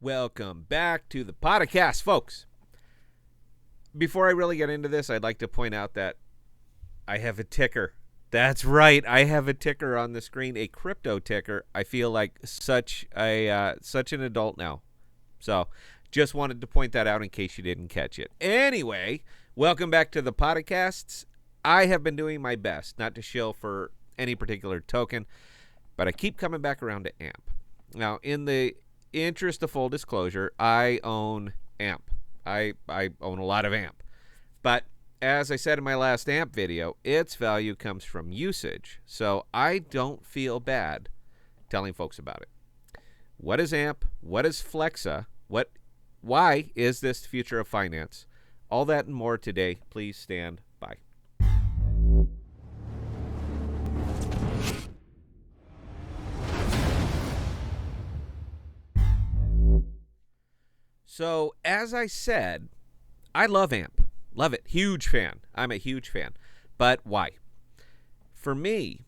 Welcome back to the podcast, folks. Before I really get into this, I'd like to point out that I have a ticker. That's right, I have a ticker on the screen, a crypto ticker. I feel like such an adult now. So, just wanted to point that out in case you didn't catch it. Anyway, welcome back to the podcasts. I have been doing my best not to shill for any particular token, but I keep coming back around to AMP. Now, in the interest of full disclosure, I own AMP. I own a lot of AMP. But as I said in my last AMP video, its value comes from usage. So I don't feel bad telling folks about it. What is AMP? What is Flexa? Why is this the future of finance? All that and more today. Please stand by. So, as I said, I love AMP. Love it. Huge fan. I'm a huge fan. But why? For me,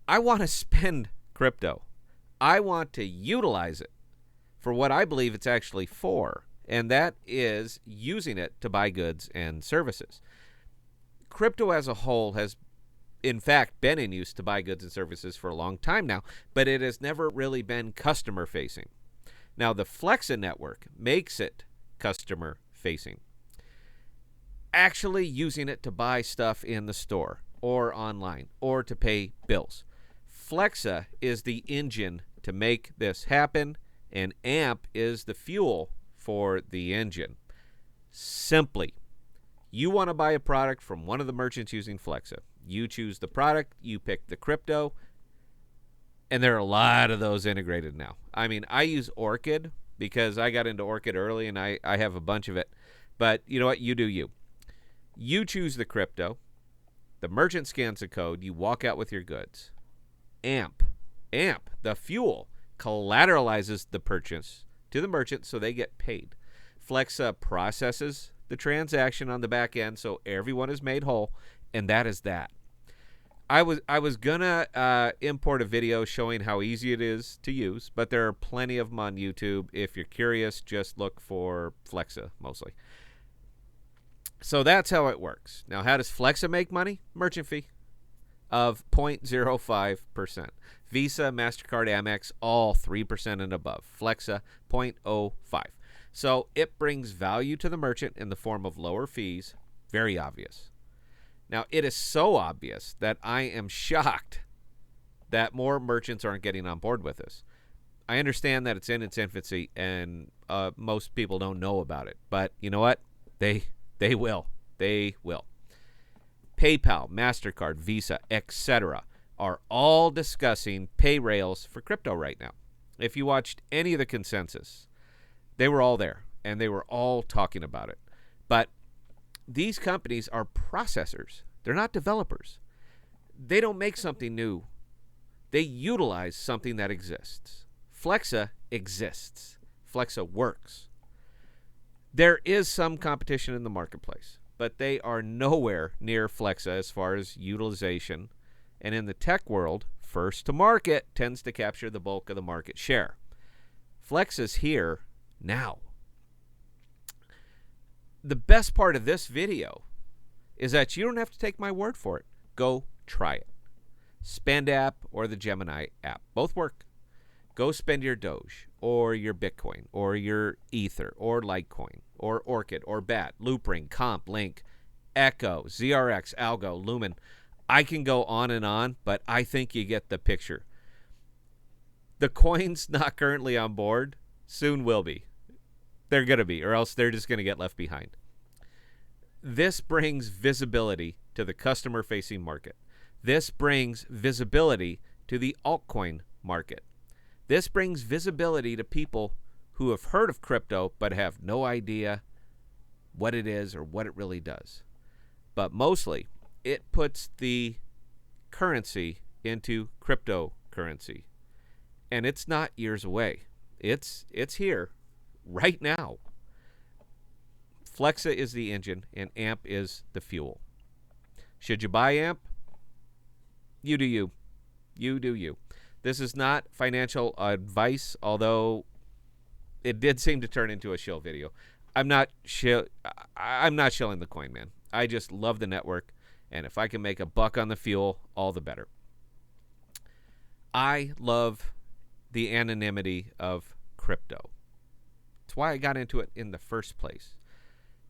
I want to spend crypto. I want to utilize it for what I believe it's actually for, and that is using it to buy goods and services. Crypto as a whole has, in fact, been in use to buy goods and services for a long time now, but it has never really been customer-facing. Now, the Flexa network makes it customer-facing. Actually using it to buy stuff in the store or online or to pay bills. Flexa is the engine to make this happen, and AMP is the fuel for the engine. Simply, you want to buy a product from one of the merchants using Flexa. You choose the product, you pick the crypto, and there are a lot of those integrated now. I mean, I use Orchid because I got into Orchid early and I have a bunch of it. But you know what? You do you. You choose the crypto. The merchant scans the code. You walk out with your goods. AMP, the fuel, collateralizes the purchase to the merchant so they get paid. Flexa processes the transaction on the back end so everyone is made whole, and that is that. I was gonna import a video showing how easy it is to use, but there are plenty of them on YouTube. If you're curious, just look for Flexa mostly. So that's how it works. Now, how does Flexa make money? Merchant fee of 0.05%. Visa, MasterCard, Amex, all 3% and above. Flexa, 0.05. So it brings value to the merchant in the form of lower fees. Very obvious. Now, it is so obvious that I am shocked that more merchants aren't getting on board with this. I understand that it's in its infancy and most people don't know about it. But you know what? They will. They will. PayPal, MasterCard, Visa, etc. are all discussing pay rails for crypto right now. If you watched any of the consensus, they were all there, and they were all talking about it. But these companies are processors. They're not developers. They don't make something new. They utilize something that exists. Flexa exists. Flexa works. There is some competition in the marketplace, but they are nowhere near Flexa as far as utilization. And in the tech world, first to market tends to capture the bulk of the market share. Flexa's here now. The best part of this video is that you don't have to take my word for it. Go try it. Spend app or the Gemini app. Both work. Go spend your Doge or your Bitcoin or your Ether or Litecoin or Orchid or BAT, Loopring, Comp, Link, Echo, ZRX, Algo, Lumen. I can go on and on, but I think you get the picture. The coins not currently on board soon will be. They're going to be, or else they're just going to get left behind. This brings visibility to the customer-facing market. This brings visibility to the altcoin market. This brings visibility to people who have heard of crypto but have no idea what it is or what it really does. But mostly, it puts the currency into cryptocurrency. And it's not years away. It's here right now. Flexa is the engine and AMP is the fuel. Should you buy AMP? You do you. You do you. This is not financial advice, although it did seem to turn into a shill video. I'm not shilling the coin, man. I just love the network, and if I can make a buck on the fuel, all the better. I love the anonymity of crypto. It's why I got into it in the first place.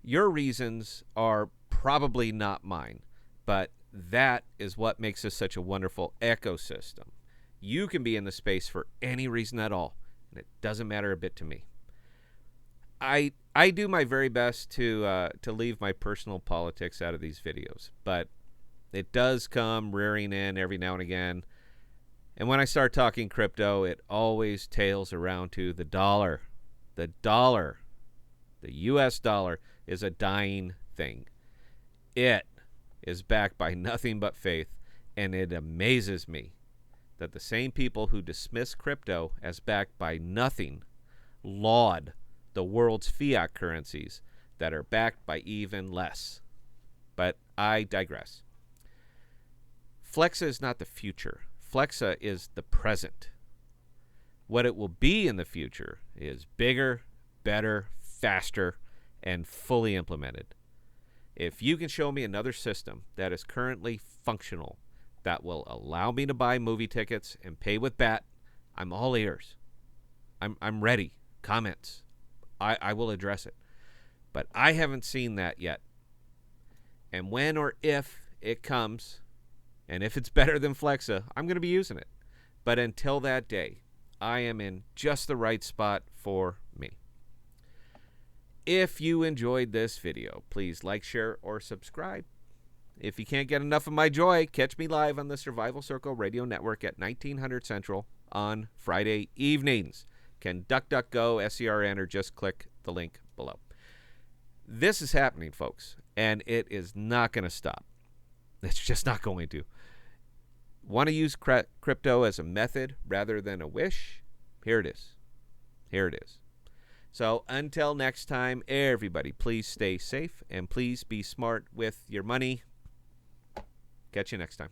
Your reasons are probably not mine, but that is what makes this such a wonderful ecosystem. You can be in the space for any reason at all, and it doesn't matter a bit to me. I do my very best to leave my personal politics out of these videos, but it does come rearing in every now and again. And when I start talking crypto, it always tails around to the dollar. The dollar, the US dollar, is a dying thing. It is backed by nothing but faith, and it amazes me that the same people who dismiss crypto as backed by nothing laud the world's fiat currencies that are backed by even less. But I digress. Flexa is not the future. Flexa is the present. What it will be in the future is bigger, better, faster, and fully implemented. If you can show me another system that is currently functional that will allow me to buy movie tickets and pay with BAT, I'm all ears. I'm ready. Comments. I will address it. But I haven't seen that yet. And when or if it comes, and if it's better than Flexa, I'm going to be using it. But until that day, I am in just the right spot for me. If you enjoyed this video, please like, share, or subscribe. If you can't get enough of my joy, catch me live on the Survival Circle Radio Network at 1900 Central on Friday evenings. Can DuckDuckGo, SCRN, or just click the link below. This is happening, folks, and it is not going to stop. It's just not going to. Want to use crypto as a method rather than a wish? Here it is. Here it is. So until next time, everybody, please stay safe and please be smart with your money. Catch you next time.